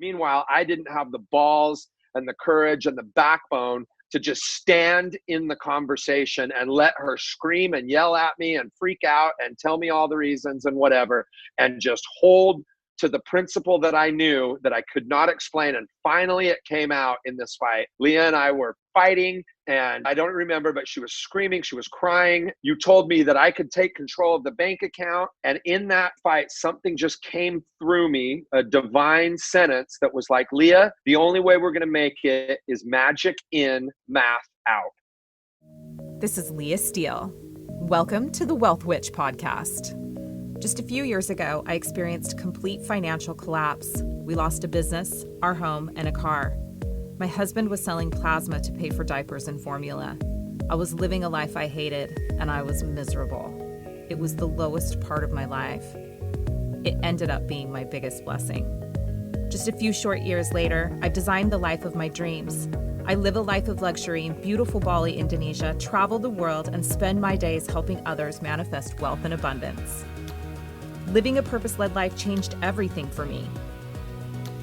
Meanwhile, I didn't have the balls and the courage and the backbone to just stand in the conversation and let her scream and yell at me and freak out and tell me all the reasons and whatever, and just hold to the principle that I knew that I could not explain. And finally it came out in this fight. Leah and I were fighting, and I don't remember, but she was screaming, she was crying. You told me that I could take control of the bank account. And in that fight, something just came through me, a divine sentence that was like, Leah, the only way we're going to make it is magic in, math out. This is Leah Steele. Welcome to the Wealth Witch podcast. Just a few years ago, I experienced complete financial collapse. We lost a business, our home, and a car. My husband was selling plasma to pay for diapers and formula. I was living a life I hated, and I was miserable. It was the lowest part of my life. It ended up being my biggest blessing. Just a few short years later, I've designed the life of my dreams. I live a life of luxury in beautiful Bali, Indonesia, travel the world, and spend my days helping others manifest wealth and abundance. Living a purpose-led life changed everything for me.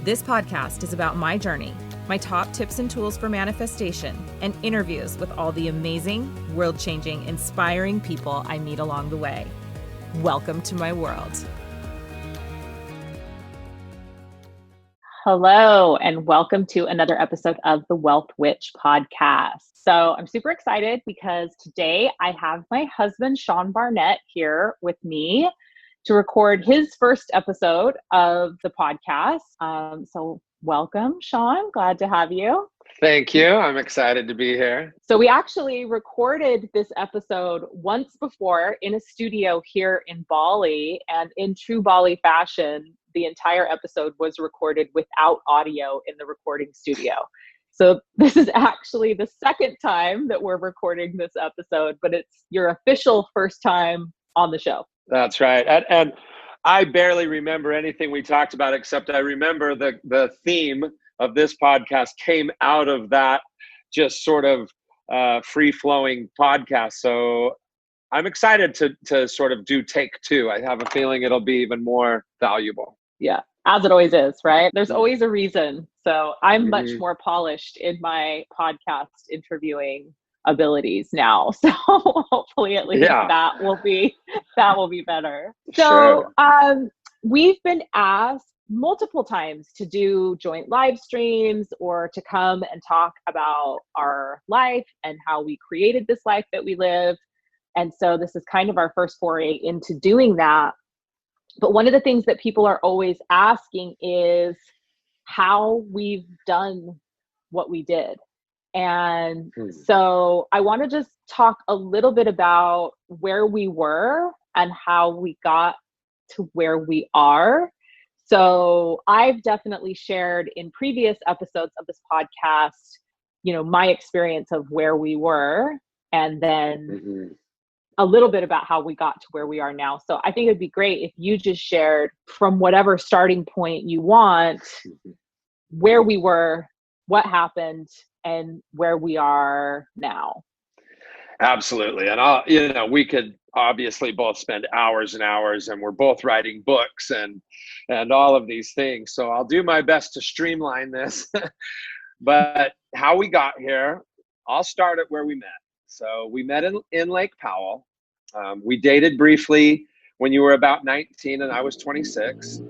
This podcast is about my journey, my top tips and tools for manifestation, and interviews with all the amazing, world-changing, inspiring people I meet along the way. Welcome to my world. Hello, and welcome to another episode of the Wealth Witch podcast. So I'm super excited because today I have my husband, Sean Barnett, here with me to record his first episode of the podcast. So welcome, Sean. Glad to have you. Thank you. I'm excited to be here. So we actually recorded this episode once before in a studio here in Bali, and in true Bali fashion, the entire episode was recorded without audio in the recording studio. So this is actually the second time that we're recording this episode, but it's your official first time on the show. That's right. And I barely remember anything we talked about, except I remember the theme of this podcast came out of that just sort of free-flowing podcast. So I'm excited to sort of do take two. I have a feeling it'll be even more valuable. Yeah, as it always is, right? There's always a reason. So I'm much more polished in my podcast interviewing abilities now. So hopefully at least that will be better. So we've been asked multiple times to do joint live streams or to come and talk about our life and how we created this life that we live. And so this is kind of our first foray into doing that. But one of the things that people are always asking is how we've done what we did. And so I want to just talk a little bit about where we were and how we got to where we are. So I've definitely shared in previous episodes of this podcast, you know, my experience of where we were, and then a little bit about how we got to where we are now. So I think it'd be great if you just shared from whatever starting point you want, where we were, what happened, and where we are now. Absolutely. And we could obviously both spend hours and hours, and we're both writing books and all of these things. So I'll do my best to streamline this. But how we got here, I'll start at where we met. So we met in Lake Powell. We dated briefly when you were about 19 and I was 26.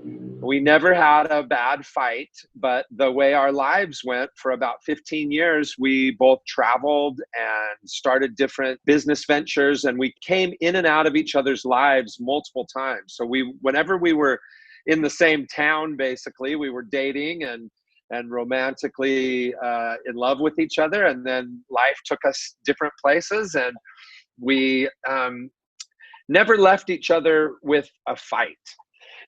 We never had a bad fight, but the way our lives went for about 15 years, we both traveled and started different business ventures, and we came in and out of each other's lives multiple times. So whenever we were in the same town, basically, we were dating and romantically in love with each other. And then life took us different places, and we never left each other with a fight.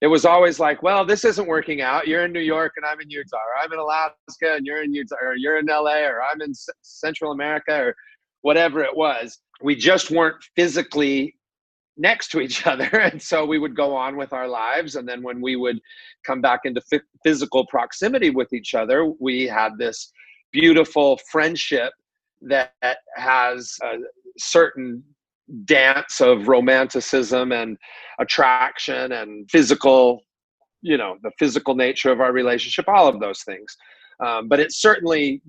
It was always like, well, this isn't working out. You're in New York and I'm in Utah, or I'm in Alaska and you're in Utah, or you're in LA, or I'm in Central America, or whatever it was. We just weren't physically next to each other. And so we would go on with our lives. And then when we would come back into physical proximity with each other, we had this beautiful friendship that has a certain dance of romanticism and attraction and physical the physical nature of our relationship, all of those things. But it's certainly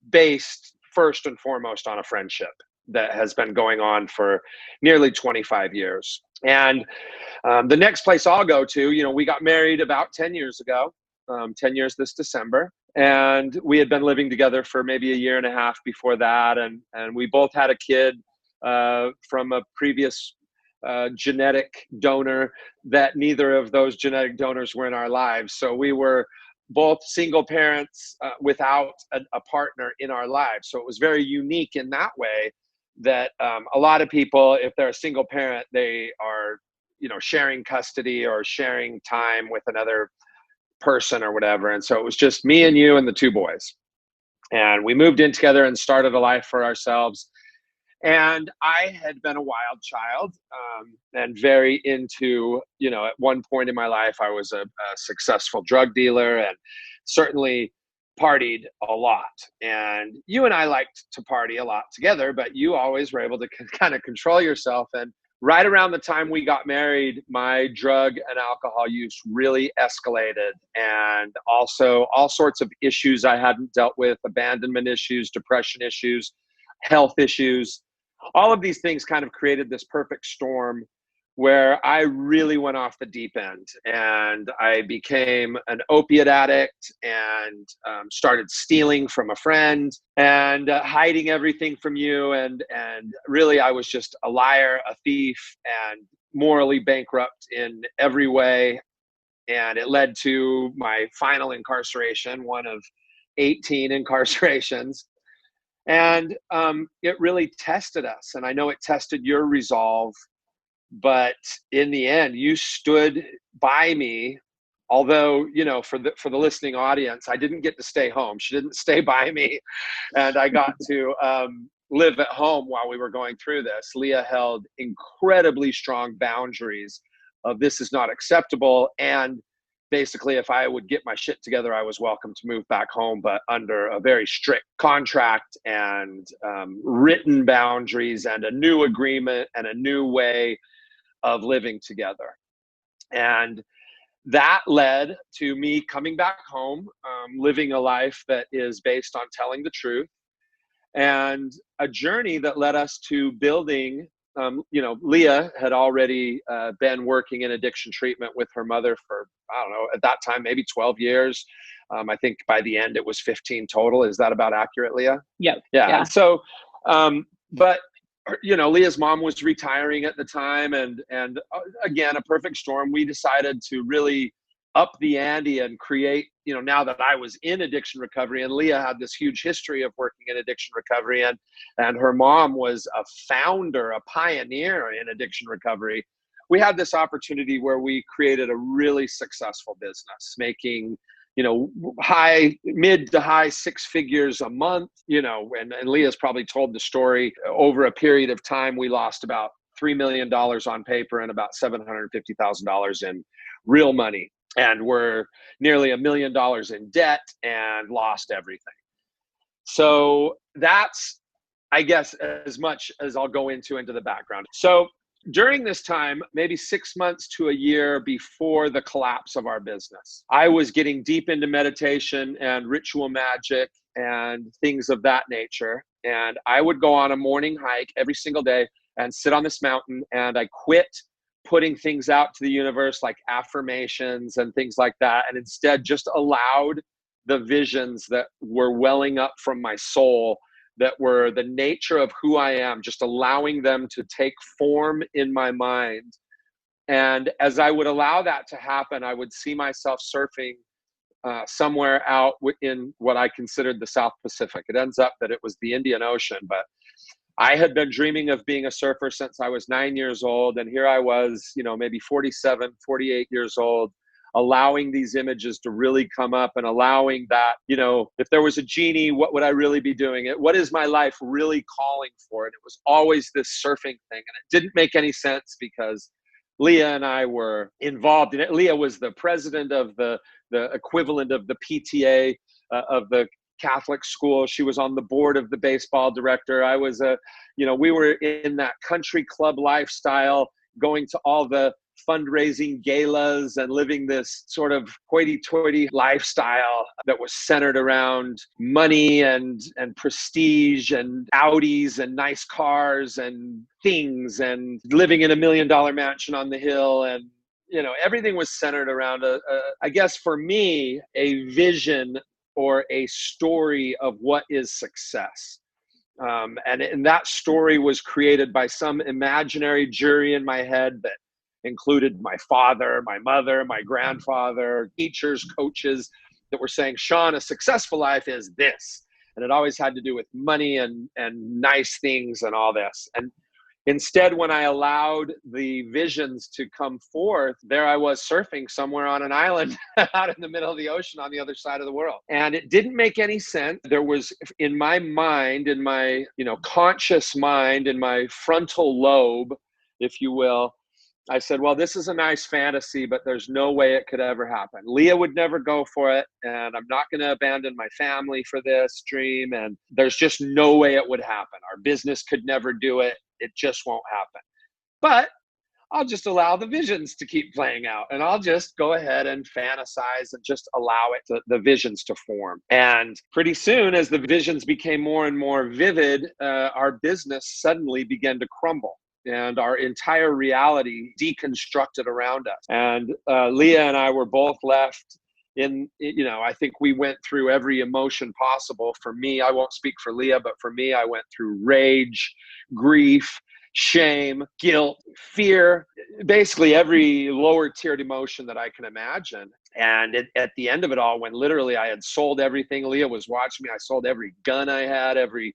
based first and foremost on a friendship that has been going on for nearly 25 years. And the next place I'll go to, we got married about 10 years ago, 10 years this December. And we had been living together for maybe a year and a half before that. And we both had a kid from a previous genetic donor that neither of those genetic donors were in our lives. So we were both single parents without a partner in our lives. So it was very unique in that way that a lot of people, if they're a single parent, they are, sharing custody or sharing time with another person or whatever. And so it was just me and you and the two boys. And we moved in together and started a life for ourselves. And I had been a wild child and very into, at one point in my life, I was a successful drug dealer and certainly partied a lot. And you and I liked to party a lot together, but you always were able to kind of control yourself. And right around the time we got married, my drug and alcohol use really escalated. And also all sorts of issues I hadn't dealt with, abandonment issues, depression issues, health issues. All of these things kind of created this perfect storm where I really went off the deep end, and I became an opiate addict and started stealing from a friend and hiding everything from you. And really, I was just a liar, a thief, and morally bankrupt in every way. And it led to my final incarceration, one of 18 incarcerations. And it really tested us. And I know it tested your resolve, but in the end, you stood by me. Although, for the listening audience, I didn't get to stay home. She didn't stay by me. And I got to live at home while we were going through this. Leah held incredibly strong boundaries of this is not acceptable. And basically, if I would get my shit together, I was welcome to move back home, but under a very strict contract and written boundaries and a new agreement and a new way of living together. And that led to me coming back home, living a life that is based on telling the truth, and a journey that led us to building. Leah had already been working in addiction treatment with her mother for, I don't know, at that time, maybe 12 years. I think by the end it was 15 total. Is that about accurate, Leah? Yep. Yeah. So, but Leah's mom was retiring at the time, and again, a perfect storm. We decided to really up the ante and create, now that I was in addiction recovery, and Leah had this huge history of working in addiction recovery, and her mom was a founder, a pioneer in addiction recovery. We had this opportunity where we created a really successful business, making mid to high six figures a month, and Leah's probably told the story. Over a period of time, we lost about $3 million on paper and about $750,000 in real money. And we're nearly $1 million in debt and lost everything. So that's, I guess, as much as I'll go into the background. So during this time, maybe 6 months to a year before the collapse of our business, I was getting deep into meditation and ritual magic and things of that nature. And I would go on a morning hike every single day and sit on this mountain, and I quit putting things out to the universe like affirmations and things like that, and instead just allowed the visions that were welling up from my soul, that were the nature of who I am, just allowing them to take form in my mind. And as I would allow that to happen, I would see myself surfing somewhere out in what I considered the South Pacific. It ends up that it was the Indian Ocean, but I had been dreaming of being a surfer since I was 9 years old. And here I was, maybe 47, 48 years old, allowing these images to really come up and allowing that, if there was a genie, what would I really be doing? What is my life really calling for? And it was always this surfing thing. And it didn't make any sense because Leah and I were involved in it. Leah was the president of the equivalent of the PTA of the Catholic school. She was on the board of the baseball director. I was we were in that country club lifestyle, going to all the fundraising galas and living this sort of hoity-toity lifestyle that was centered around money and prestige and Audis and nice cars and things and living in $1 million mansion on the hill. And, you know, everything was centered around I guess for me, a vision or a story of what is success. And that story was created by some imaginary jury in my head that included my father, my mother, my grandfather, teachers, coaches that were saying, Sean, a successful life is this. And it always had to do with money and nice things and all this. And instead, when I allowed the visions to come forth, there I was surfing somewhere on an island out in the middle of the ocean on the other side of the world. And it didn't make any sense. There was in my mind, in my, you know, conscious mind, in my frontal lobe, if you will, I said, well, this is a nice fantasy, but there's no way it could ever happen. Leah would never go for it. And I'm not going to abandon my family for this dream. And there's just no way it would happen. Our business could never do it. It just won't happen. But I'll just allow the visions to keep playing out. And I'll just go ahead and fantasize and just allow the visions to form. And pretty soon, as the visions became more and more vivid, our business suddenly began to crumble. And our entire reality deconstructed around us. And Leah and I were both left in, you know, I think we went through every emotion possible. For me, I won't speak for Leah, but for me, I went through rage, grief, shame, guilt, fear, basically every lower tiered emotion that I can imagine. And at the end of it all, when literally I had sold everything, Leah was watching me. I sold every gun I had, every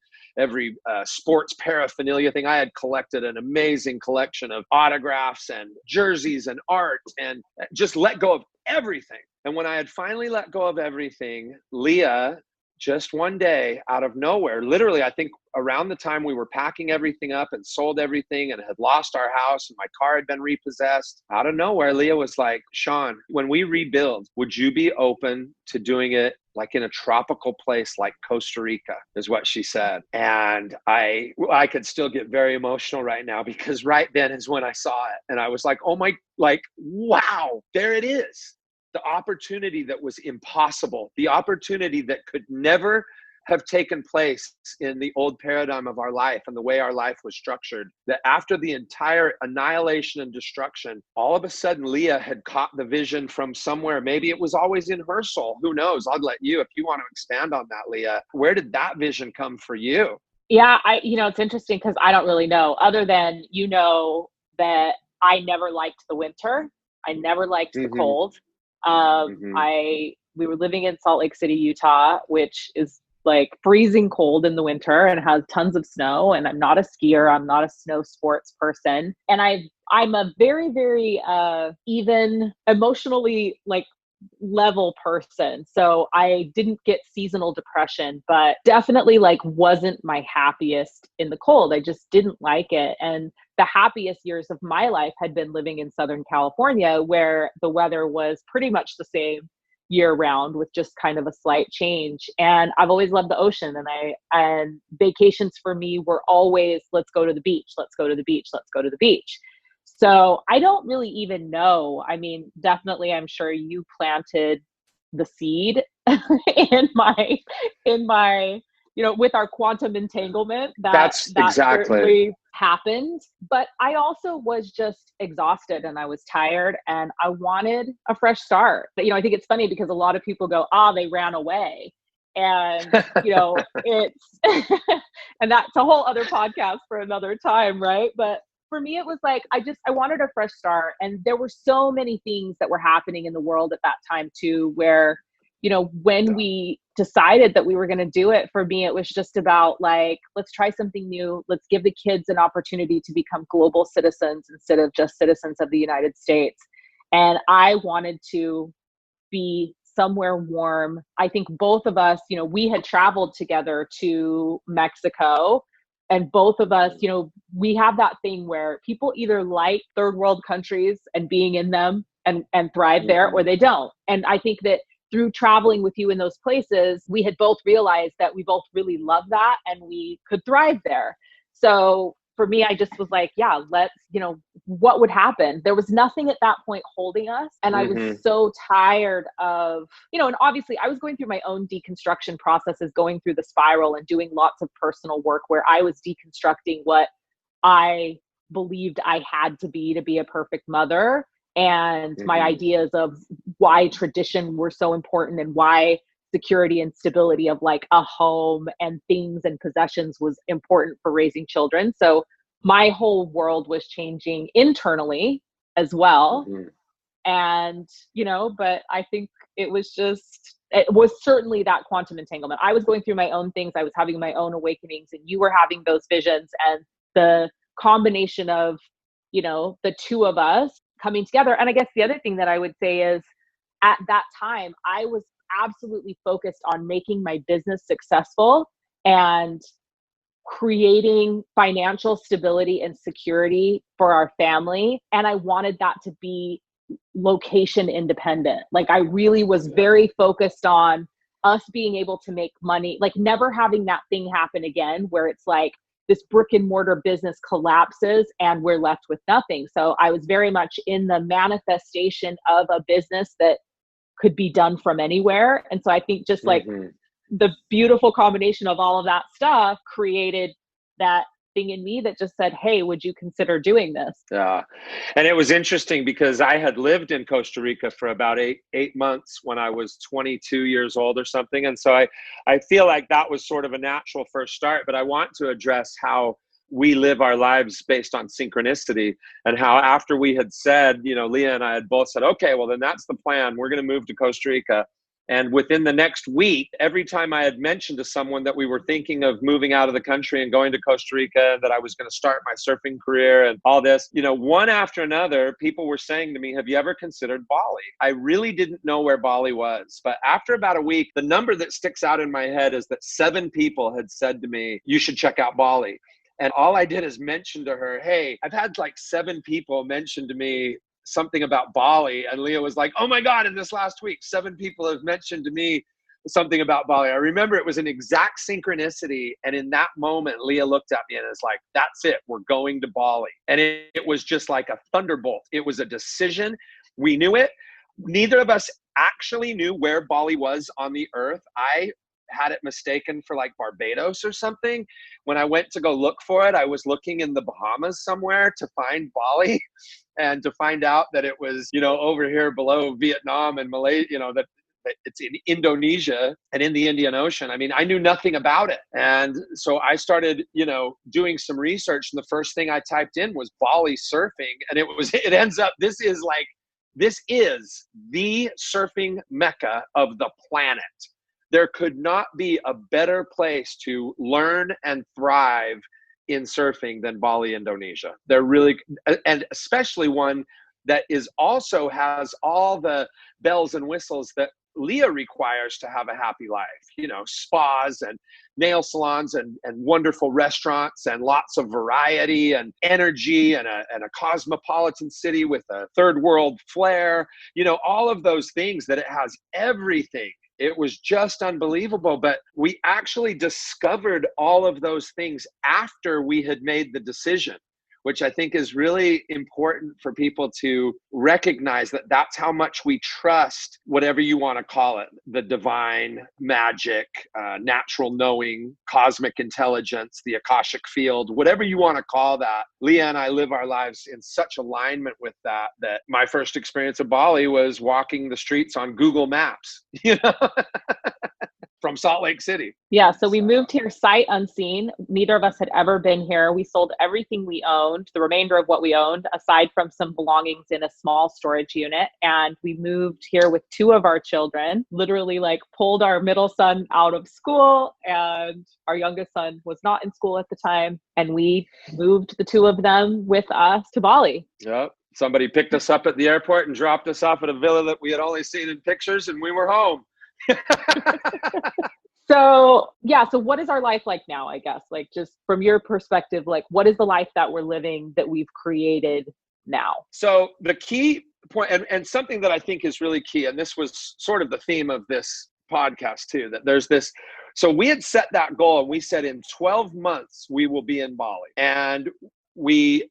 sports paraphernalia thing. I had collected an amazing collection of autographs and jerseys and art and just let go of everything. And when I had finally let go of everything, Leah, just one day out of nowhere, literally, I think around the time we were packing everything up and sold everything and had lost our house and my car had been repossessed, out of nowhere, Leah was like, Sean, when we rebuild, would you be open to doing it like in a tropical place like Costa Rica, is what she said. And I could still get very emotional right now because right then is when I saw it. And I was like, oh my, like, wow, there it is. The opportunity that was impossible, the opportunity that could never have taken place in the old paradigm of our life and the way our life was structured, that after the entire annihilation and destruction, all of a sudden Leah had caught the vision from somewhere. Maybe it was always in her soul. Who knows? I'll let you, if you want to expand on that, Leah. Where did that vision come for you? Yeah, it's interesting because I don't really know, other than, you know, that I never liked the winter. I never liked the cold. We were living in Salt Lake City, Utah, which is like freezing cold in the winter and has tons of snow. And I'm not a skier. I'm not a snow sports person. And I'm a very, very even emotionally like level person. So I didn't get seasonal depression, but definitely like wasn't my happiest in the cold. I just didn't like it. And the happiest years of my life had been living in Southern California, where the weather was pretty much the same year round with just kind of a slight change. And I've always loved the ocean, and vacations for me were always, let's go to the beach, let's go to the beach, let's go to the beach. So I don't really even know. I mean, definitely, I'm sure you planted the seed in my, you know, with our quantum entanglement, That's exactly certainly happened. But I also was just exhausted and I was tired and I wanted a fresh start. But, you know, I think it's funny because a lot of people go, they ran away. And, you know, it's, and that's a whole other podcast for another time, right? But for me, it was like, I wanted a fresh start. And there were so many things that were happening in the world at that time too, where, you know, when we decided that we were going to do it, for me, it was just about like, let's try something new. Let's give the kids an opportunity to become global citizens instead of just citizens of the United States. And I wanted to be somewhere warm. I think both of us, you know, we had traveled together to Mexico. And both of us, you know, we have that thing where people either like third world countries and being in them and thrive there, or they don't. And I think that through traveling with you in those places, we had both realized that we both really love that and we could thrive there. So for me, I just was like, yeah, let's, what would happen? There was nothing at that point holding us. And I was so tired of, and obviously I was going through my own deconstruction processes, going through the spiral and doing lots of personal work where I was deconstructing what I believed I had to be a perfect mother, and my ideas of why tradition were so important and why security and stability of like a home and things and possessions was important for raising children. So my whole world was changing internally as well. And, but I think it was certainly that quantum entanglement. I was going through my own things. I was having my own awakenings, and you were having those visions, and the combination of, the two of us coming together. And I guess the other thing that I would say is at that time, I was absolutely focused on making my business successful and creating financial stability and security for our family. And I wanted that to be location independent. Like I really was very focused on us being able to make money, like never having that thing happen again, where it's like this brick and mortar business collapses and we're left with nothing. So I was very much in the manifestation of a business that could be done from anywhere. And so I think just like the beautiful combination of all of that stuff created that thing in me that just said, hey, would you consider doing this? Yeah. And it was interesting because I had lived in Costa Rica for about eight months when I was 22 years old or something. And so I feel like that was sort of a natural first start, but I want to address how we live our lives based on synchronicity, and how after we had said, Leah and I had both said, okay, well then that's the plan. We're going to move to Costa Rica. And within the next week, every time I had mentioned to someone that we were thinking of moving out of the country and going to Costa Rica, and that I was going to start my surfing career and all this, one after another, people were saying to me, have you ever considered Bali? I really didn't know where Bali was. But after about a week, the number that sticks out in my head is that 7 people had said to me, you should check out Bali. And all I did is mention to her, hey, I've had like 7 people mention to me something about Bali. And Leah was like, oh my God, in this last week, 7 people have mentioned to me something about Bali. I remember it was an exact synchronicity. And in that moment, Leah looked at me and is like, that's it, we're going to Bali. And it was just like a thunderbolt. It was a decision. We knew it. Neither of us actually knew where Bali was on the earth. I had it mistaken for like Barbados or something. When I went to go look for it, I was looking in the Bahamas somewhere to find Bali, and to find out that it was, over here below Vietnam and Malaysia, that it's in Indonesia and in the Indian Ocean. I mean, I knew nothing about it. And so I started, doing some research, and the first thing I typed in was Bali surfing. And it ends up, this is the surfing mecca of the planet. There could not be a better place to learn and thrive in surfing than Bali, Indonesia. They're really, and especially one that also has all the bells and whistles that Leah requires to have a happy life. Spas and nail salons and wonderful restaurants and lots of variety and energy and a cosmopolitan city with a third world flair. All of those things, that it has everything. It was just unbelievable. But we actually discovered all of those things after we had made the decision, which I think is really important for people to recognize, that that's how much we trust, whatever you want to call it, the divine, magic, natural knowing, cosmic intelligence, the Akashic field, whatever you want to call that. Leah and I live our lives in such alignment with that my first experience of Bali was walking the streets on Google Maps, from Salt Lake City. Yeah. So we moved here sight unseen. Neither of us had ever been here. We sold everything we owned, the remainder of what we owned, aside from some belongings in a small storage unit. And we moved here with 2 of our children, literally like pulled our middle son out of school, and our youngest son was not in school at the time. And we moved the 2 of them with us to Bali. Yep. Somebody picked us up at the airport and dropped us off at a villa that we had only seen in pictures, and we were home. So what is our life like now, I guess? Like, just from your perspective, like, what is the life that we're living that we've created now? So the key point, and something that I think is really key, and this was sort of the theme of this podcast too, that there's this So we had set that goal, and we said in 12 months, we will be in Bali. And we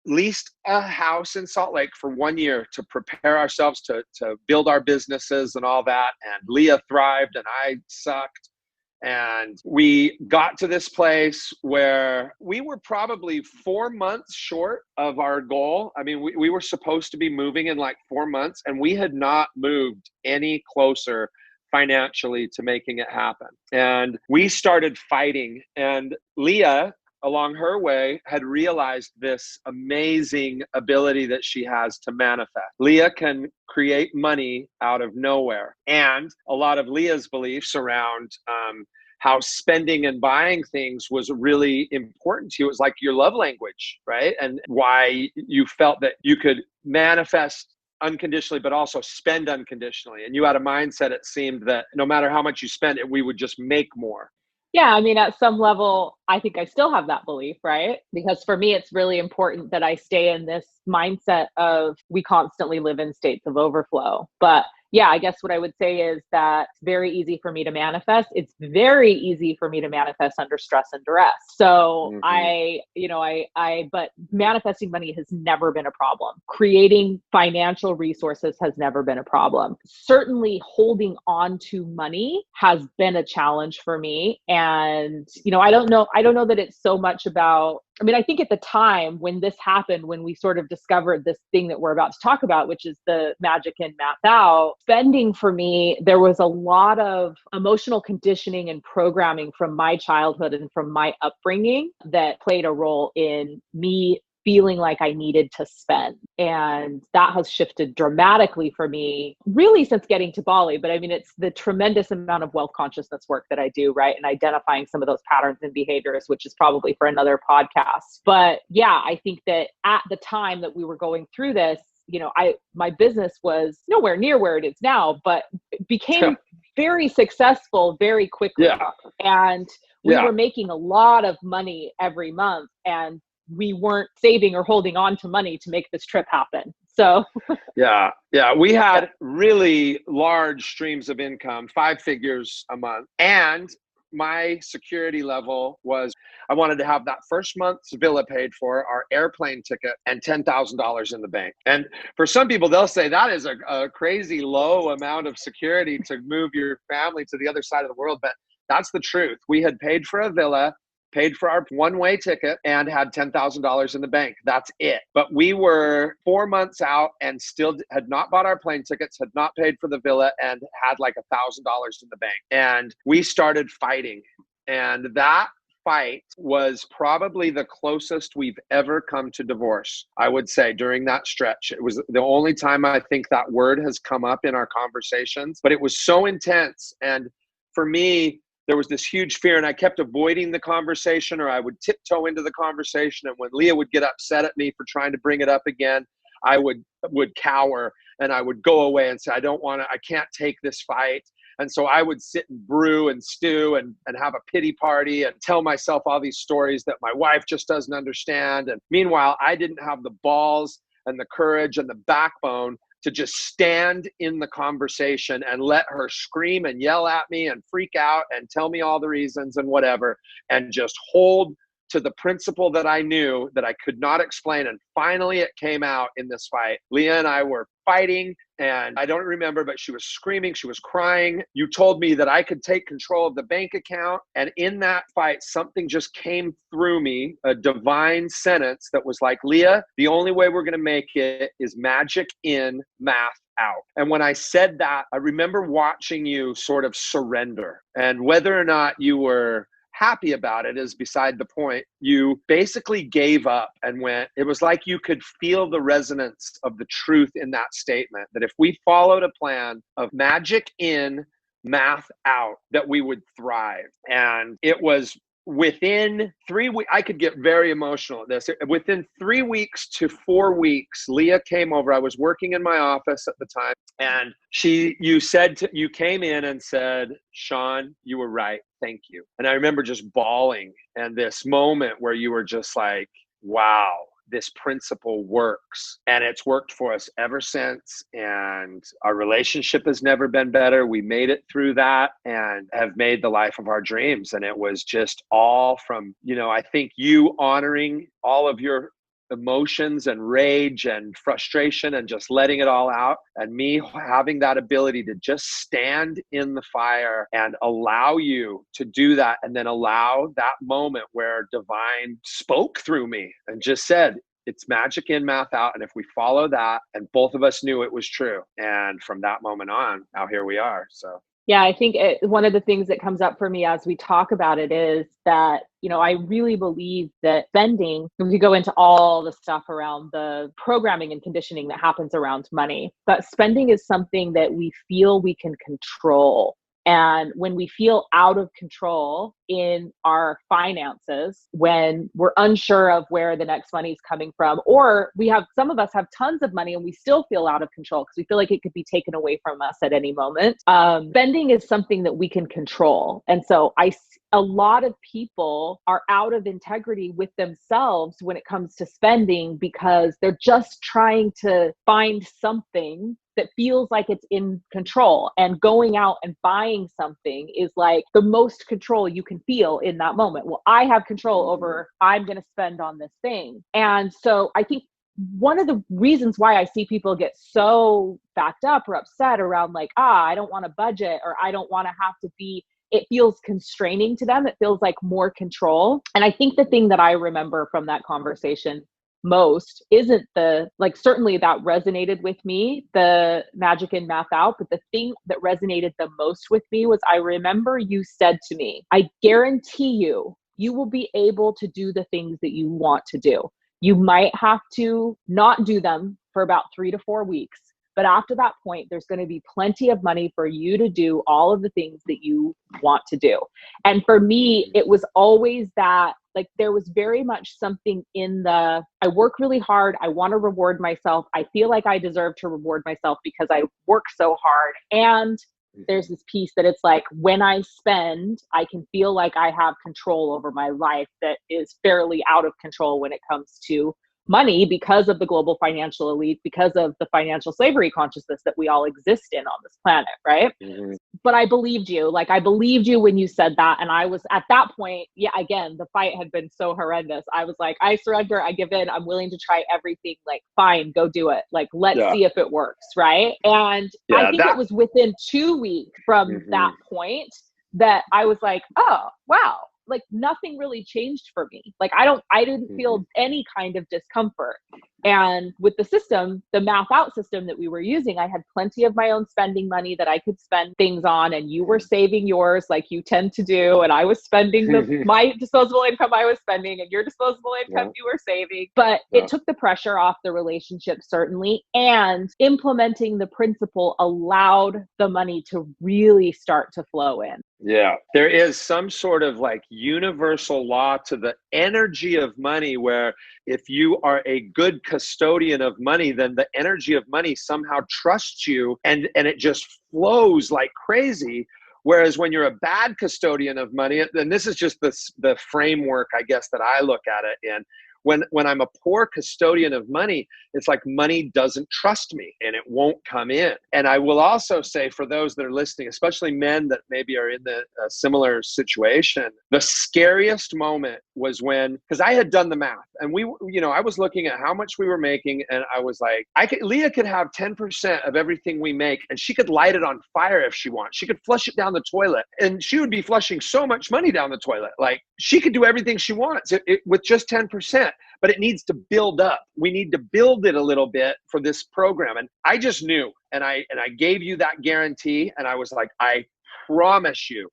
leased a house in Salt Lake for 1 year to prepare ourselves to build our businesses and all that. And Leah thrived and I sucked. And we got to this place where we were probably 4 months short of our goal. I mean, we were supposed to be moving in like 4 months, and we had not moved any closer financially to making it happen. And we started fighting, and Leah, along her way, had realized this amazing ability that she has to manifest. Leah can create money out of nowhere. And a lot of Leah's beliefs around how spending and buying things was really important to you. It was like your love language, right? And why you felt that you could manifest unconditionally, but also spend unconditionally. And you had a mindset, it seemed, that no matter how much you spent, we would just make more. Yeah, I mean, at some level, I think I still have that belief, right? Because for me, it's really important that I stay in this mindset of we constantly live in states of overflow. But yeah, I guess what I would say is that it's very easy for me to manifest. It's very easy for me to manifest under stress and duress. So but manifesting money has never been a problem. Creating financial resources has never been a problem. Certainly holding on to money has been a challenge for me. And, I don't know that it's so much about, I think at the time when this happened, when we sort of discovered this thing that we're about to talk about, which is the magic in math out, spending for me, there was a lot of emotional conditioning and programming from my childhood and from my upbringing that played a role in me feeling like I needed to spend. And that has shifted dramatically for me really since getting to Bali. But it's the tremendous amount of wealth consciousness work that I do, right? And identifying some of those patterns and behaviors, which is probably for another podcast. But yeah, I think that at the time that we were going through this, my business was nowhere near where it is now, but became very successful very quickly. Yeah. And we were making a lot of money every month, and we weren't saving or holding on to money to make this trip happen. So yeah, we had really large streams of income, 5 figures a month. And my security level was, I wanted to have that first month's villa paid for, our airplane ticket, and $10,000 in the bank. And for some people, they'll say that is a crazy low amount of security to move your family to the other side of the world. But that's the truth. We had paid for a villa, paid for our one-way ticket, and had $10,000 in the bank. That's it. But we were 4 months out and still had not bought our plane tickets, had not paid for the villa, and had like $1,000 in the bank. And we started fighting. And that fight was probably the closest we've ever come to divorce, I would say, during that stretch. It was the only time I think that word has come up in our conversations, but it was so intense. And for me, there was this huge fear, and I kept avoiding the conversation, or I would tiptoe into the conversation. And when Leah would get upset at me for trying to bring it up again, I would cower, and I would go away and say, I can't take this fight. And so I would sit and brew and stew and have a pity party and tell myself all these stories that my wife just doesn't understand. And meanwhile, I didn't have the balls and the courage and the backbone to just stand in the conversation and let her scream and yell at me and freak out and tell me all the reasons and whatever, and just hold to the principle that I knew that I could not explain. And finally it came out in this fight. Leah and I were fighting, and I don't remember, but she was screaming, she was crying. You told me that I could take control of the bank account. And in that fight, something just came through me, a divine sentence that was like, Leah, the only way we're going to make it is magic in, math out. And when I said that, I remember watching you sort of surrender. And whether or not you were happy about it is beside the point. You basically gave up and went. It was like you could feel the resonance of the truth in that statement, that if we followed a plan of magic in, math out, that we would thrive. And it was within 3 weeks, I could get very emotional at this. Within 3 weeks to 4 weeks, Leah came over. I was working in my office at the time, and you came in and said, Sean, you were right. Thank you. And I remember just bawling, and this moment where you were just like, wow, this principle works. And it's worked for us ever since. And our relationship has never been better. We made it through that and have made the life of our dreams. And it was just all from, I think you honoring all of your emotions and rage and frustration and just letting it all out, and me having that ability to just stand in the fire and allow you to do that, and then allow that moment where divine spoke through me and just said, it's magic in, math out. And if we follow that, and both of us knew it was true. And from that moment on, now here we are. So yeah, I think one of the things that comes up for me as we talk about it is that, I really believe that spending, if we go into all the stuff around the programming and conditioning that happens around money, but spending is something that we feel we can control. And when we feel out of control in our finances, when we're unsure of where the next money is coming from, or some of us have tons of money and we still feel out of control because we feel like it could be taken away from us at any moment. Spending is something that we can control. And so a lot of people are out of integrity with themselves when it comes to spending because they're just trying to find something that feels like it's in control, and going out and buying something is like the most control you can feel in that moment. Well, I have control over, I'm going to spend on this thing. And so I think one of the reasons why I see people get so backed up or upset around like, I don't want to budget, or I don't want to have to be, it feels constraining to them. It feels like more control. And I think the thing that I remember from that conversation most isn't certainly that resonated with me, the magic in, math out. But the thing that resonated the most with me was, I remember you said to me, I guarantee you will be able to do the things that you want to do. You might have to not do them for about 3 to 4 weeks. But after that point, there's going to be plenty of money for you to do all of the things that you want to do. And for me, it was always that, there was very much something in I work really hard. I want to reward myself. I feel like I deserve to reward myself because I work so hard. And there's this piece that it's like, when I spend, I can feel like I have control over my life that is fairly out of control when it comes to money, because of the global financial elite, because of the financial slavery consciousness that we all exist in on this planet, right? Mm-hmm. But I believed you. I believed you when you said that. And I was at that point, again, the fight had been so horrendous. I was like, I surrender, I give in, I'm willing to try everything. Fine, go do it. Let's see if it works, right? And I think it was within 2 weeks from that point that I was like, oh, wow. Nothing really changed for me. I didn't feel any kind of discomfort. And with the system, the math out system that we were using, I had plenty of my own spending money that I could spend things on. And you were saving yours like you tend to do. And I was spending my disposable income I was spending, and your disposable income you were saving. But it took the pressure off the relationship, certainly. And implementing the principle allowed the money to really start to flow in. Yeah, there is some sort of universal law to the energy of money, where if you are a good custodian of money, then the energy of money somehow trusts you, and it just flows like crazy. Whereas when you're a bad custodian of money, and this is just the framework, I guess, that I look at it in, when I'm a poor custodian of money, it's like money doesn't trust me and it won't come in. And I will also say, for those that are listening, especially men that maybe are in the similar situation, the scariest moment was because I had done the math, and I was looking at how much we were making, and I was like, Leah could have 10% of everything we make, and she could light it on fire if she wants. She could flush it down the toilet, and she would be flushing so much money down the toilet. She could do everything she wants with just 10%. But it needs to build up. We need to build it a little bit for this program. And I just knew, and I gave you that guarantee. And I was like, I promise you,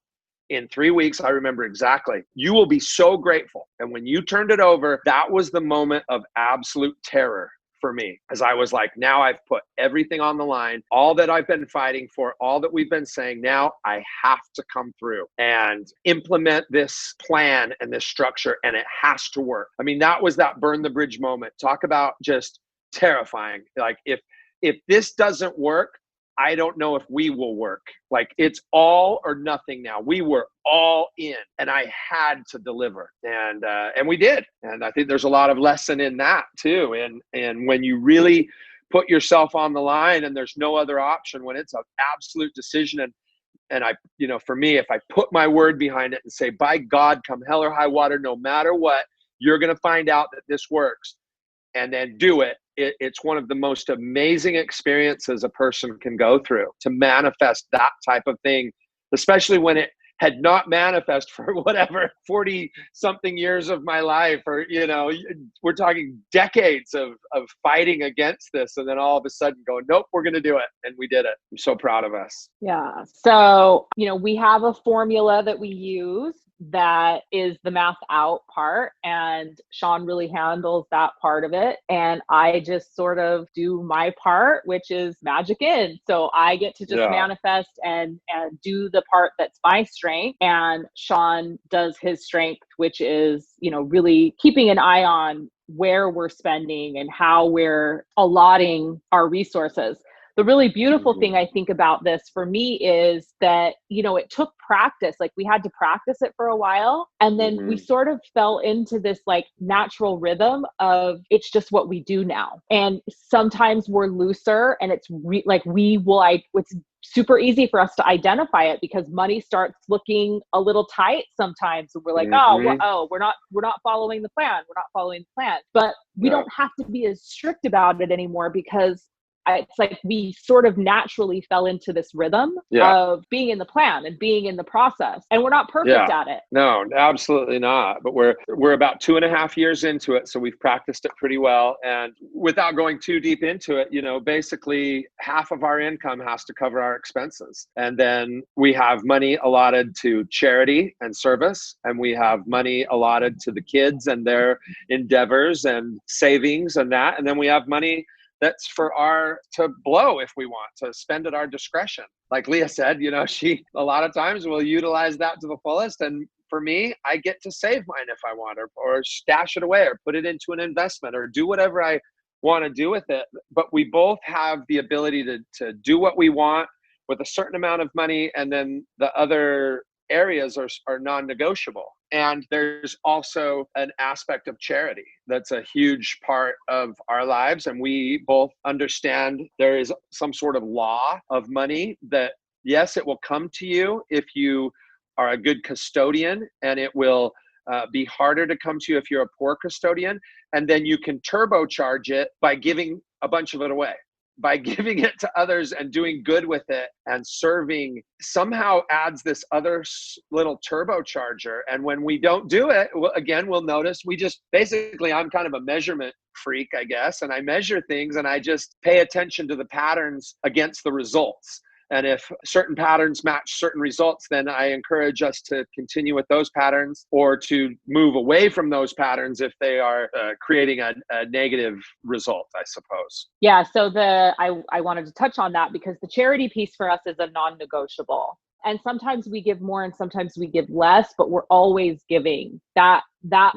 in 3 weeks, I remember exactly, you will be so grateful. And when you turned it over, that was the moment of absolute terror for me, as I was like, now I've put everything on the line, all that I've been fighting for, all that we've been saying, now I have to come through and implement this plan and this structure, and it has to work. I mean, that was that burn the bridge moment. Talk about just terrifying. If this doesn't work, I don't know if we will work. Like, it's all or nothing now. We were all in, and I had to deliver, and we did. And I think there's a lot of lesson in that too. And when you really put yourself on the line and there's no other option, when it's an absolute decision, and I, for me, if I put my word behind it and say, by God, come hell or high water, no matter what, you're going to find out that this works, and then do it. It's one of the most amazing experiences a person can go through, to manifest that type of thing, especially when it had not manifest for whatever 40 something years of my life, or we're talking decades of fighting against this, and then all of a sudden go, nope, we're going to do it, and we did it. I'm so proud of us. Yeah. So we have a formula that we use that is the math out part, and Sean really handles that part of it, and I just sort of do my part, which is magic in. So I get to just manifest and do the part that's my strength, and Sean does his strength, which is really keeping an eye on where we're spending and how we're allotting our resources. The really beautiful thing I think about this for me is that, it took practice. Like, we had to practice it for a while. And then we sort of fell into this like natural rhythm of, it's just what we do now. And sometimes we're looser, and it's it's super easy for us to identify it because money starts looking a little tight sometimes. And we're like, we're not following the plan. We're not following the plan. But we don't have to be as strict about it anymore, because it's like we sort of naturally fell into this rhythm of being in the plan and being in the process, and we're not perfect at it. No, absolutely not. But we're about 2.5 years into it. So we've practiced it pretty well. And without going too deep into it, basically half of our income has to cover our expenses. And then we have money allotted to charity and service. And we have money allotted to the kids and their endeavors and savings and that. And then we have money that's for to blow if we want, to spend at our discretion. Like Leah said, she a lot of times will utilize that to the fullest. And for me, I get to save mine if I want, or stash it away, or put it into an investment, or do whatever I want to do with it. But we both have the ability to do what we want with a certain amount of money, and then the other areas are non-negotiable. And there's also an aspect of charity that's a huge part of our lives. And we both understand there is some sort of law of money that, yes, it will come to you if you are a good custodian, and it will be harder to come to you if you're a poor custodian. And then you can turbocharge it by giving a bunch of it away. By giving it to others and doing good with it, and serving somehow adds this other little turbocharger. And when we don't do it, we'll notice I'm kind of a measurement freak, I guess. And I measure things, and I just pay attention to the patterns against the results. And if certain patterns match certain results, then I encourage us to continue with those patterns, or to move away from those patterns if they are creating a negative result, I suppose. Yeah. So I wanted to touch on that, because the charity piece for us is a non-negotiable. And sometimes we give more and sometimes we give less, but we're always giving. That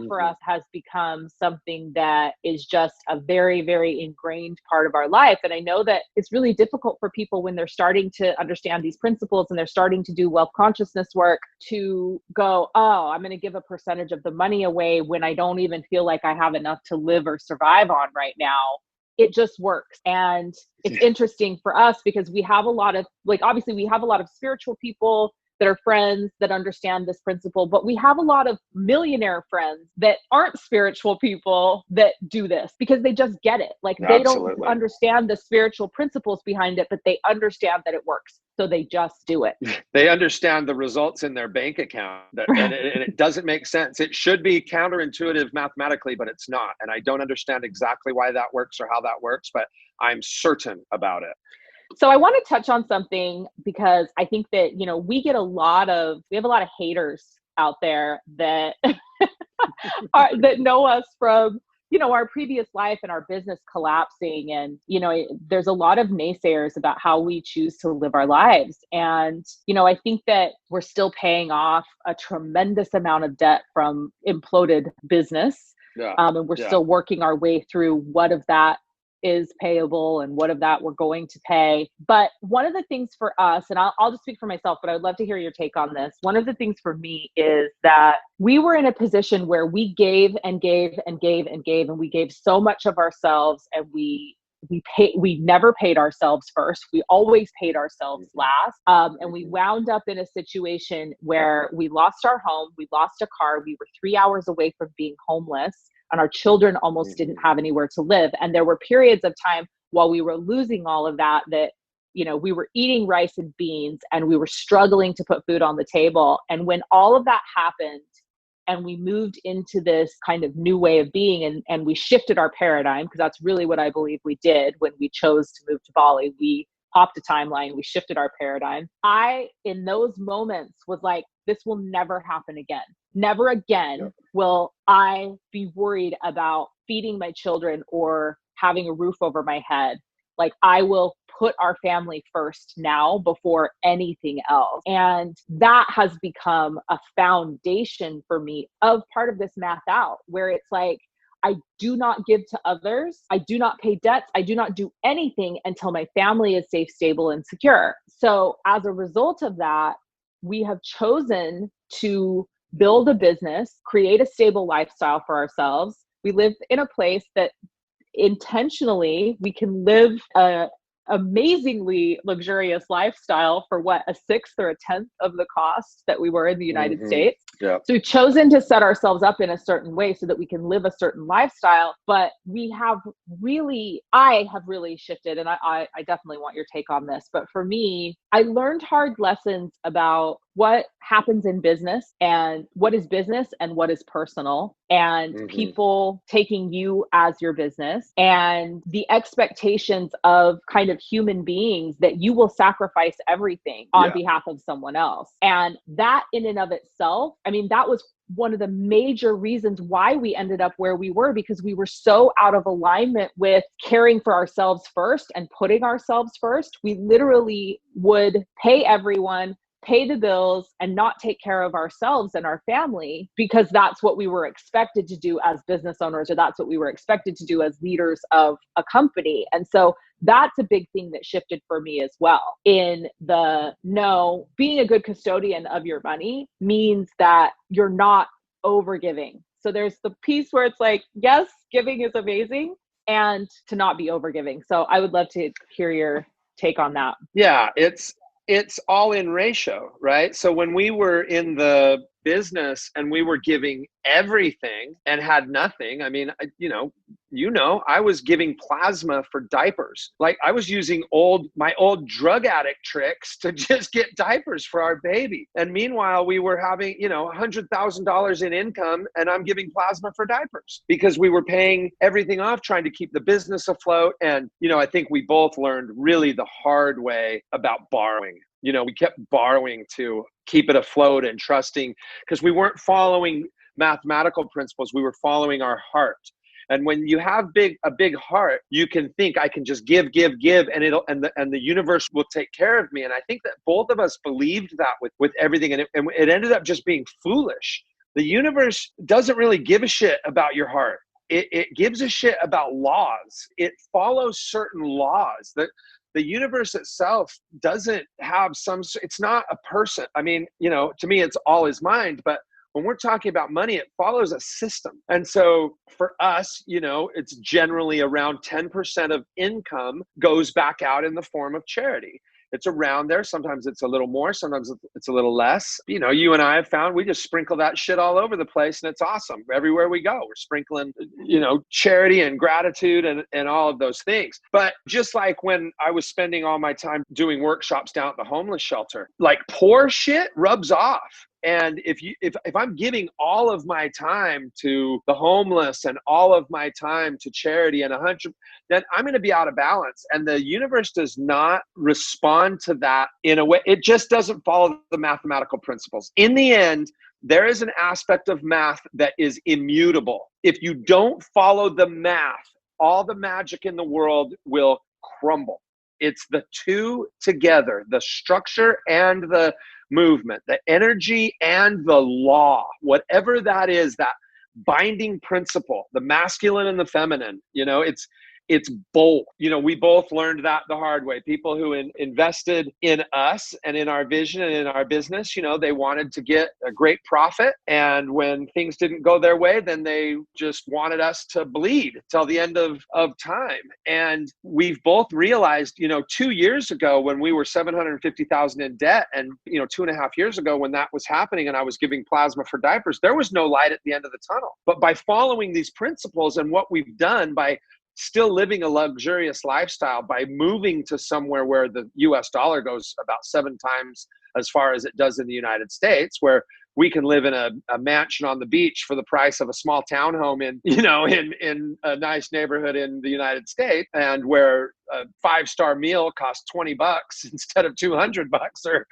for us has become something that is just a very, very ingrained part of our life. And I know that it's really difficult for people when they're starting to understand these principles and they're starting to do wealth consciousness work to go, oh, I'm going to give a percentage of the money away when I don't even feel like I have enough to live or survive on right now. It just works. And it's interesting for us because we have a lot of, obviously we have a lot of spiritual people that are friends that understand this principle, but we have a lot of millionaire friends that aren't spiritual people that do this because they just get it. They don't understand the spiritual principles behind it, but they understand that it works. So they just do it. They understand the results in their bank account, and it doesn't make sense. It should be counterintuitive mathematically, but it's not. And I don't understand exactly why that works or how that works, but I'm certain about it. So I want to touch on something because I think that, we have a lot of haters out there that that know us from, our previous life and our business collapsing. And, there's a lot of naysayers about how we choose to live our lives. And, I think that we're still paying off a tremendous amount of debt from imploded business. And we're still working our way through what of that is payable and what of that we're going to pay. But one of the things for us, and I'll just speak for myself, but I would love to hear your take on this. One of the things for me is that we were in a position where we gave and gave and gave and gave, and we gave so much of ourselves, and we never paid ourselves first. We always paid ourselves last. And we wound up in a situation where we lost our home, we lost a car, we were 3 hours away from being homeless, and our children almost didn't have anywhere to live. And there were periods of time while we were losing all of that, we were eating rice and beans and we were struggling to put food on the table. And when all of that happened, and we moved into this kind of new way of being, and we shifted our paradigm, because that's really what I believe we did when we chose to move to Bali. We popped a timeline, we shifted our paradigm. I, in those moments, was like, this will never happen again. Never again will I be worried about feeding my children or having a roof over my head. Like, I will put our family first now before anything else. And that has become a foundation for me of part of this math out, where it's like, I do not give to others. I do not pay debts. I do not do anything until my family is safe, stable, and secure. So as a result of that, we have chosen to build a business, create a stable lifestyle for ourselves. We live in a place that intentionally we can live a amazingly luxurious lifestyle for a sixth or a tenth of the cost that we were in the United States. Yeah. So we've chosen to set ourselves up in a certain way so that we can live a certain lifestyle. But I have really shifted, and I definitely want your take on this. But for me, I learned hard lessons about what happens in business and what is business and what is personal, and people taking you as your business, and the expectations of kind of human beings that you will sacrifice everything on behalf of someone else. And that in and of itself, I mean, that was one of the major reasons why we ended up where we were, because we were so out of alignment with caring for ourselves first and putting ourselves first. We literally would pay everyone, pay the bills, and not take care of ourselves and our family, because that's what we were expected to do as business owners, or that's what we were expected to do as leaders of a company. And so that's a big thing that shifted for me as well. Being a good custodian of your money means that you're not overgiving. So there's the piece where it's like, yes, giving is amazing, and to not be overgiving. So I would love to hear your take on that. Yeah, it's all in ratio, right? So when we were in the business and we were giving everything and had nothing, I mean, I was giving plasma for diapers. Like, I was using my old drug addict tricks to just get diapers for our baby. And meanwhile, we were having, $100,000 in income, and I'm giving plasma for diapers because we were paying everything off, trying to keep the business afloat. And, I think we both learned really the hard way about borrowing. We kept borrowing to keep it afloat and trusting, because we weren't following mathematical principles. We were following our heart. And when you have a big heart, you can think, I can just give, and the universe will take care of me. And I think that both of us believed that with everything, and it ended up just being foolish. The universe doesn't really give a shit about your heart. It gives a shit about laws. It follows certain laws that the universe itself doesn't have it's not a person. I mean, to me, it's all his mind, but when we're talking about money, it follows a system. And so for us, it's generally around 10% of income goes back out in the form of charity. It's around there. Sometimes it's a little more, sometimes it's a little less. You and I have found we just sprinkle that shit all over the place, and it's awesome. Everywhere we go, we're sprinkling, charity and gratitude and all of those things. But just like when I was spending all my time doing workshops down at the homeless shelter, like, poor shit rubs off. And if I'm giving all of my time to the homeless and all of my time to charity and 100, then I'm going to be out of balance. And the universe does not respond to that in a way. It just doesn't follow the mathematical principles. In the end, there is an aspect of math that is immutable. If you don't follow the math, all the magic in the world will crumble. It's the two together, the structure and the movement, the energy and the law, whatever that is, that binding principle, the masculine and the feminine, It's both. We both learned that the hard way. People who invested in us and in our vision and in our business, they wanted to get a great profit. And when things didn't go their way, then they just wanted us to bleed till the end of time. And we've both realized, 2 years ago when we were $750,000 in debt, and 2.5 years ago when that was happening and I was giving plasma for diapers, there was no light at the end of the tunnel. But by following these principles and what we've done, by still living a luxurious lifestyle, by moving to somewhere where the US dollar goes about 7 times as far as it does in the United States, where we can live in a mansion on the beach for the price of a small townhome in a nice neighborhood in the United States, and where a 5-star meal costs $20 instead of $200 or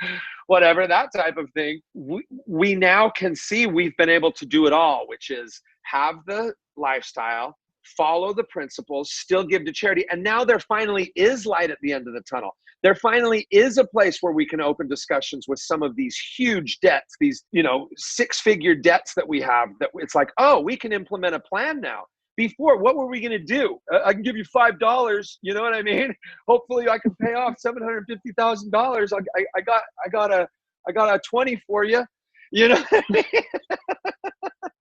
whatever, that type of thing. We now can see we've been able to do it all, which is have the lifestyle, follow the principles, still give to charity. And now there finally is light at the end of the tunnel. There finally is a place where we can open discussions with some of these huge debts, these, 6-figure debts that we have, that it's like, oh, we can implement a plan now. Before, what were we going to do? I can give you $5. You know what I mean? Hopefully I can pay off $750,000. I got a 20 for you. You know what I mean?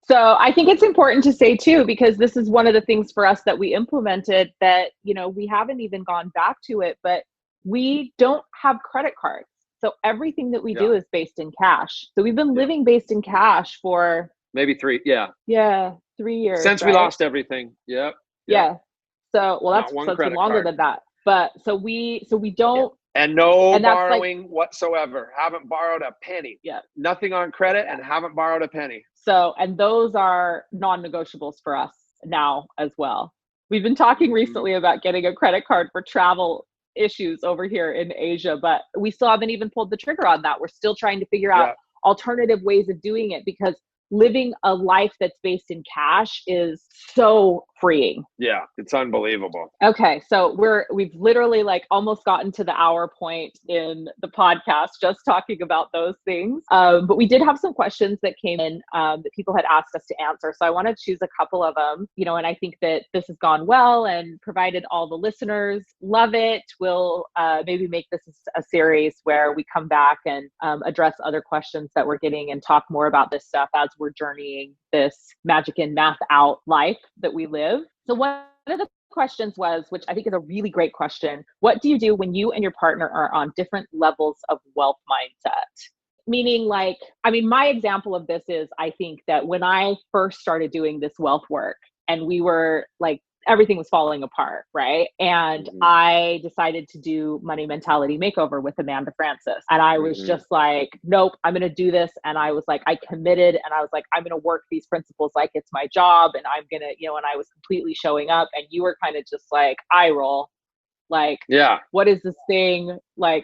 So I think it's important to say too, because this is one of the things for us that we implemented that, we haven't even gone back to it, but we don't have credit cards. So everything that we do is based in cash. So we've been living based in cash for maybe 3. Yeah. Yeah. 3 years. Since we lost everything. Yep. Yeah. So, well, that's longer than that. But so we don't. And no borrowing whatsoever. Haven't borrowed a penny. Yeah. Nothing on credit and haven't borrowed a penny. So, and those are non-negotiables for us now as well. We've been talking recently about getting a credit card for travel issues over here in Asia, but we still haven't even pulled the trigger on that. We're still trying to figure out alternative ways of doing it, because living a life that's based in cash is so freeing. Yeah, it's unbelievable. Okay, so we've literally almost gotten to the hour point in the podcast just talking about those things. But we did have some questions that came in that people had asked us to answer. So I want to choose a couple of them, and I think that this has gone well, and provided all the listeners love it, we'll maybe make this a series where we come back and address other questions that we're getting and talk more about this stuff as we're journeying this magic and math out life that we live. So one of the questions was, which I think is a really great question, what do you do when you and your partner are on different levels of wealth mindset? Meaning my example of this is, I think that when I first started doing this wealth work and we were everything was falling apart, right? And I decided to do Money Mentality Makeover with Amanda Francis. And I was just nope, I'm going to do this. And I was I committed, and I was I'm going to work these principles like it's my job. And I'm going to, and I was completely showing up. And you were kind of just eye roll. What is this thing?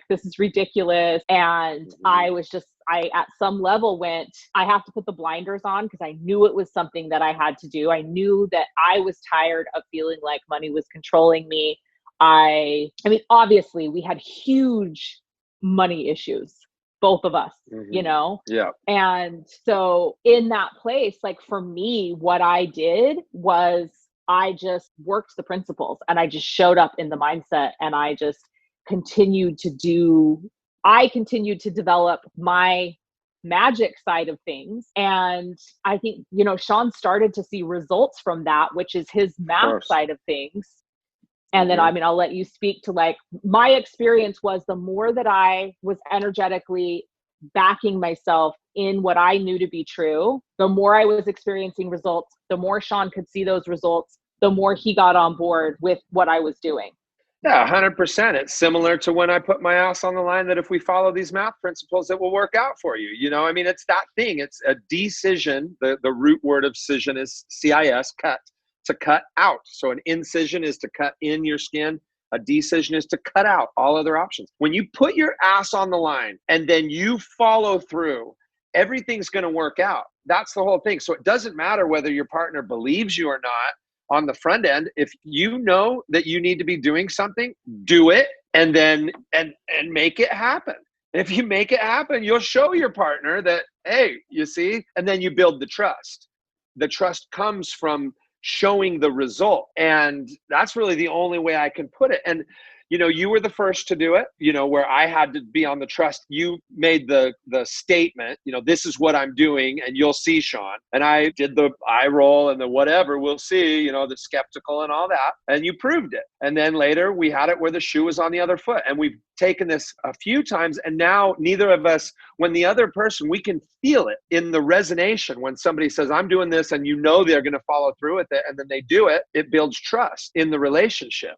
This is ridiculous. And I was just, at some level went, I have to put the blinders on, because I knew it was something that I had to do. I knew that I was tired of feeling like money was controlling me. I mean, obviously we had huge money issues, both of us, Yeah. And so in that place, for me, what I did was I just worked the principles, and I just showed up in the mindset, and I just continued to develop my magic side of things. And I think, Sean started to see results from that, which is his math side of things. And then, I'll let you speak to my experience was, the more that I was energetically backing myself in what I knew to be true, the more I was experiencing results, the more Sean could see those results, the more he got on board with what I was doing. Yeah, 100%. It's similar to when I put my ass on the line that if we follow these math principles, it will work out for you. It's that thing. It's a decision. The root word of cision is CIS, cut, to cut out. So an incision is to cut in your skin. A decision is to cut out all other options. When you put your ass on the line and then you follow through, everything's going to work out. That's the whole thing. So it doesn't matter whether your partner believes you or not on the front end. If you know that you need to be doing something, do it, and then and make it happen. And if you make it happen, you'll show your partner that, hey, you see, and then you build the trust. The trust comes from showing the result. And that's really the only way I can put it. And you were the first to do it, where I had to be on the trust. You made the statement, this is what I'm doing and you'll see, Sean. And I did the eye roll and the whatever, we'll see, the skeptical and all that. And you proved it. And then later we had it where the shoe was on the other foot. And we've taken this a few times. And now neither of us, when the other person, we can feel it in the resonation. When somebody says, I'm doing this, and they're going to follow through with it, and then they do it, it builds trust in the relationship.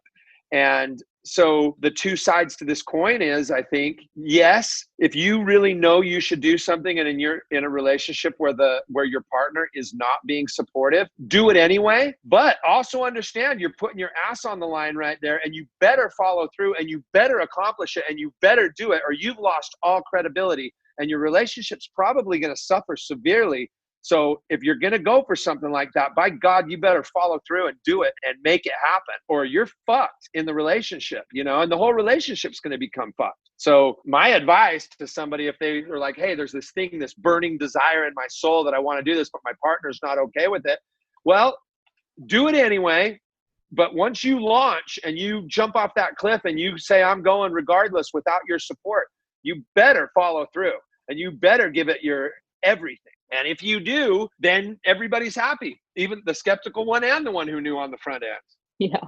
And so the two sides to this coin is, I think, yes, if you really know you should do something and you're in a relationship where your partner is not being supportive, do it anyway, but also understand you're putting your ass on the line right there, and you better follow through and you better accomplish it and you better do it, or you've lost all credibility and your relationship's probably going to suffer severely. So if you're going to go for something like that, by God, you better follow through and do it and make it happen, or you're fucked in the relationship, and the whole relationship's going to become fucked. So my advice to somebody, if they are like, hey, there's this thing, this burning desire in my soul that I want to do this, but my partner's not okay with it. Well, do it anyway. But once you launch and you jump off that cliff and you say, I'm going regardless without your support, you better follow through and you better give it your everything. And if you do, then everybody's happy, even the skeptical one and the one who knew on the front end. Yeah.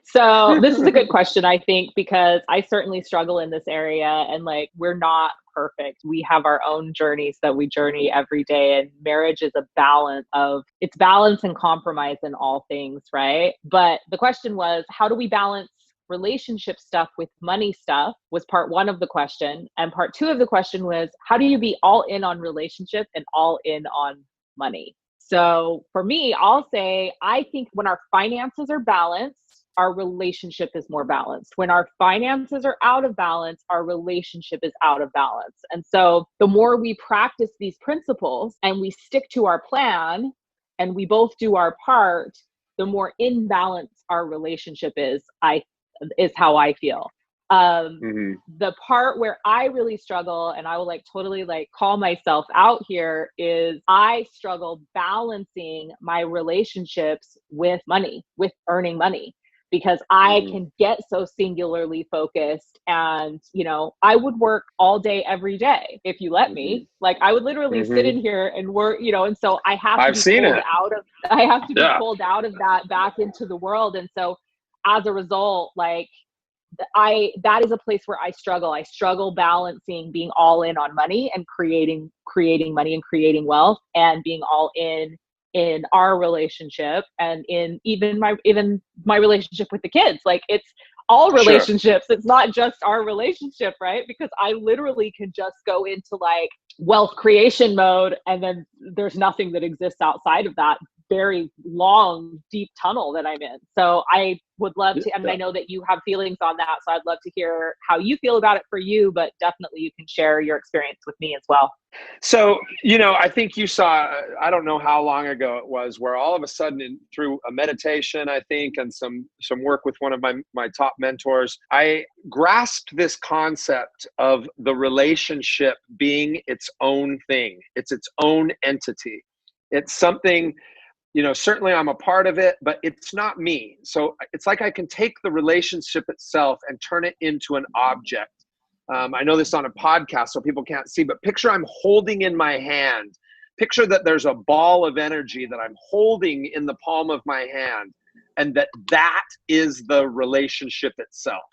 So this is a good question, I think, because I certainly struggle in this area, and we're not perfect. We have our own journeys that we journey every day, and marriage is a balance and compromise in all things, right? But the question was, how do we balance relationship stuff with money stuff, was part one of the question. And part two of the question was, how do you be all in on relationship and all in on money? So for me, I'll say, I think when our finances are balanced, our relationship is more balanced. When our finances are out of balance, our relationship is out of balance. And so the more we practice these principles and we stick to our plan and we both do our part, the more in balance our relationship is how I feel. The part where I really struggle, and I will totally call myself out here, is I struggle balancing my relationships with money, with earning money, because I can get so singularly focused, and I would work all day every day if you let me. I would literally sit in here and work, and so I have to be pulled out of that back into the world. And so as a result, that is a place where I struggle. I struggle balancing being all in on money and creating money and creating wealth, and being all in our relationship, and in even my relationship with the kids. It's all relationships. Sure. It's not just our relationship, right? Because I literally can just go into wealth creation mode, and then there's nothing that exists outside of that very long, deep tunnel that I'm in. So I would love to, and I know that you have feelings on that, so I'd love to hear how you feel about it for you, but definitely you can share your experience with me as well. So, I think you saw, I don't know how long ago it was, where all of a sudden through a meditation, I think, and some work with one of my top mentors, I grasped this concept of the relationship being its own thing. It's its own entity. It's something, certainly I'm a part of it, but it's not me. So it's like I can take the relationship itself and turn it into an object. I know this on a podcast, so people can't see, but picture I'm holding in my hand. Picture that there's a ball of energy that I'm holding in the palm of my hand, and that is the relationship itself.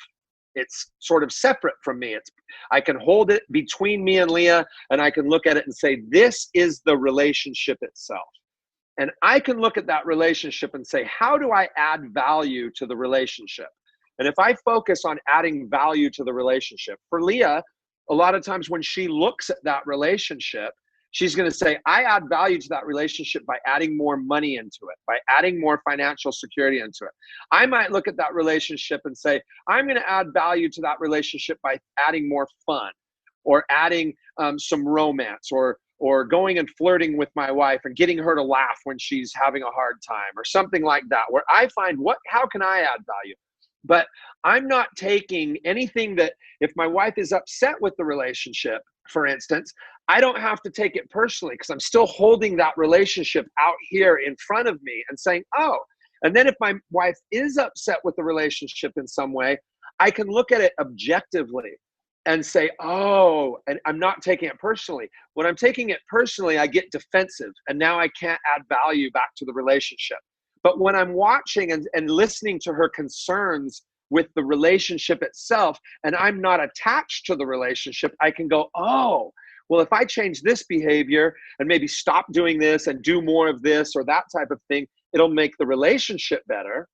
It's sort of separate from me. I can hold it between me and Leah, and I can look at it and say, this is the relationship itself. And I can look at that relationship and say, how do I add value to the relationship? And if I focus on adding value to the relationship, for Leah, a lot of times when she looks at that relationship, she's going to say, I add value to that relationship by adding more money into it, by adding more financial security into it. I might look at that relationship and say, I'm going to add value to that relationship by adding more fun, or adding some romance, or going and flirting with my wife and getting her to laugh when she's having a hard time, or something like that, where I find how can I add value? But I'm not taking anything that, if my wife is upset with the relationship, for instance, I don't have to take it personally because I'm still holding that relationship out here in front of me and saying, oh, and then if my wife is upset with the relationship in some way, I can look at it objectively and say, oh, and I'm not taking it personally. When I'm taking it personally, I get defensive and now I can't add value back to the relationship. But when I'm watching and listening to her concerns with the relationship itself, and I'm not attached to the relationship, I can go, oh, well, if I change this behavior and maybe stop doing this and do more of this or that type of thing, it'll make the relationship better.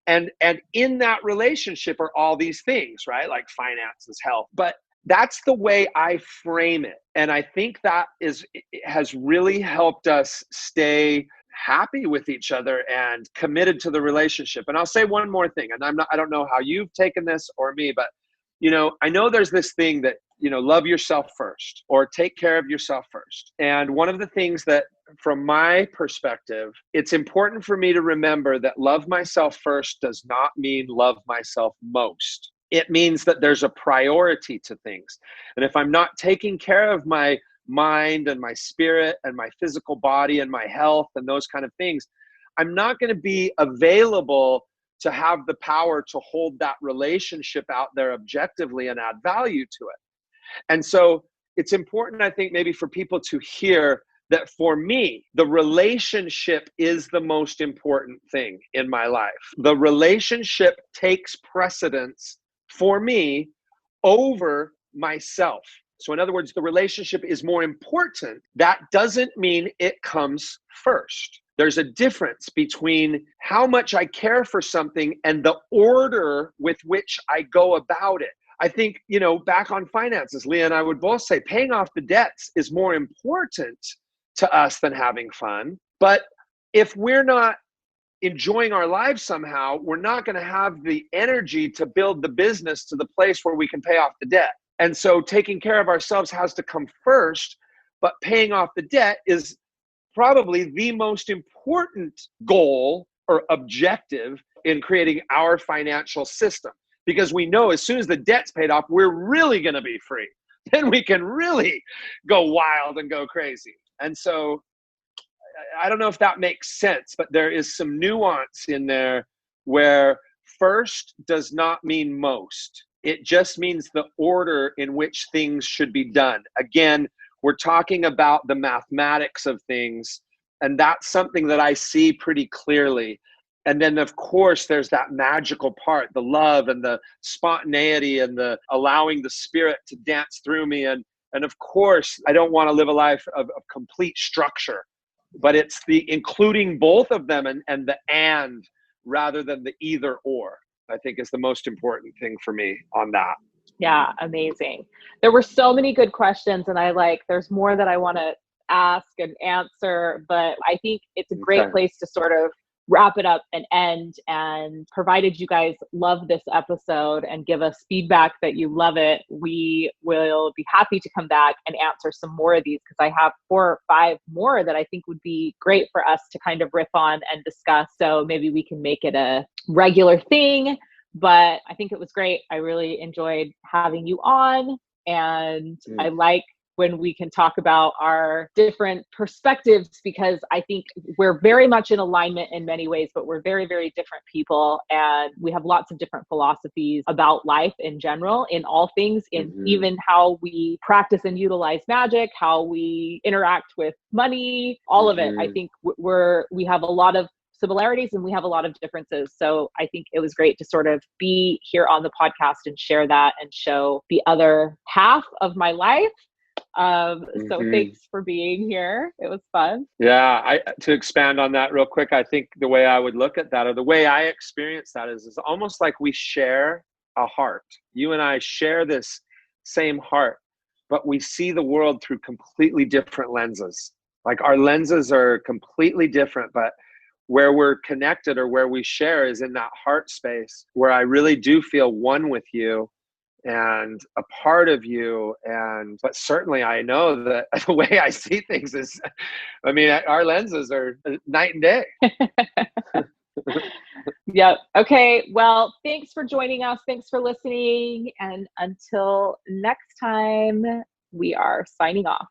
And in that relationship are all these things, right? Like finances, health. But that's the way I frame it. And I think that has really helped us stay happy with each other and committed to the relationship. And I'll say one more thing, and I don't know how you've taken this or me, but I know there's this thing that, love yourself first or take care of yourself first. And one of the things that, from my perspective, it's important for me to remember that love myself first does not mean love myself most. It means that there's a priority to things. And if I'm not taking care of my mind and my spirit and my physical body and my health and those kind of things, I'm not going to be available to have the power to hold that relationship out there objectively and add value to it. And so it's important, I think, maybe for people to hear that for me, the relationship is the most important thing in my life. The relationship takes precedence for me over myself. So in other words, the relationship is more important. That doesn't mean it comes first. There's a difference between how much I care for something and the order with which I go about it. I think, back on finances, Leah and I would both say paying off the debts is more important to us than having fun. But if we're not enjoying our lives somehow, we're not going to have the energy to build the business to the place where we can pay off the debt. And so taking care of ourselves has to come first, but paying off the debt is probably the most important goal or objective in creating our financial system. Because we know as soon as the debt's paid off, we're really going to be free. Then we can really go wild and go crazy. And so I don't know if that makes sense, but there is some nuance in there where first does not mean most. It just means the order in which things should be done. Again, we're talking about the mathematics of things, and that's something that I see pretty clearly. And then, of course, there's that magical part, the love and the spontaneity and the allowing the spirit to dance through me. And of course, I don't want to live a life of complete structure, but it's the including both of them and the and rather than the either or, I think is the most important thing for me on that. Yeah, amazing. There were so many good questions, and there's more that I want to ask and answer, but I think it's a great place to sort of wrap it up and end. And provided you guys love this episode and give us feedback that you love it, we will be happy to come back and answer some more of these, because I have 4 or 5 more that I think would be great for us to kind of riff on and discuss. So maybe we can make it a regular thing, but I think it was great. I really enjoyed having you on, and I like when we can talk about our different perspectives, because I think we're very much in alignment in many ways, but we're very, very different people. And we have lots of different philosophies about life in general, in all things, in even how we practice and utilize magic, how we interact with money, all of it. I think we have a lot of similarities and we have a lot of differences. So I think it was great to sort of be here on the podcast and share that and show the other half of my life. So thanks for being here. It was fun. Yeah. To expand on that real quick, I think the way I would look at that, or the way I experience that, is almost like we share a heart. You and I share this same heart, but we see the world through completely different lenses. Like our lenses are completely different, but where we're connected or where we share is in that heart space where I really do feel one with you and a part of you. But certainly I know that the way I see things is, our lenses are night and day. Yep. Okay. Well, thanks for joining us. Thanks for listening. And until next time, we are signing off.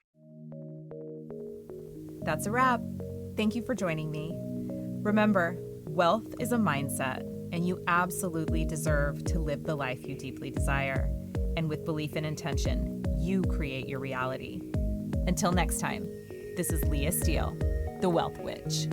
That's a wrap. Thank you for joining me. Remember, wealth is a mindset, and you absolutely deserve to live the life you deeply desire. And with belief and intention, you create your reality. Until next time, this is Leah Steele, the Wealth Witch.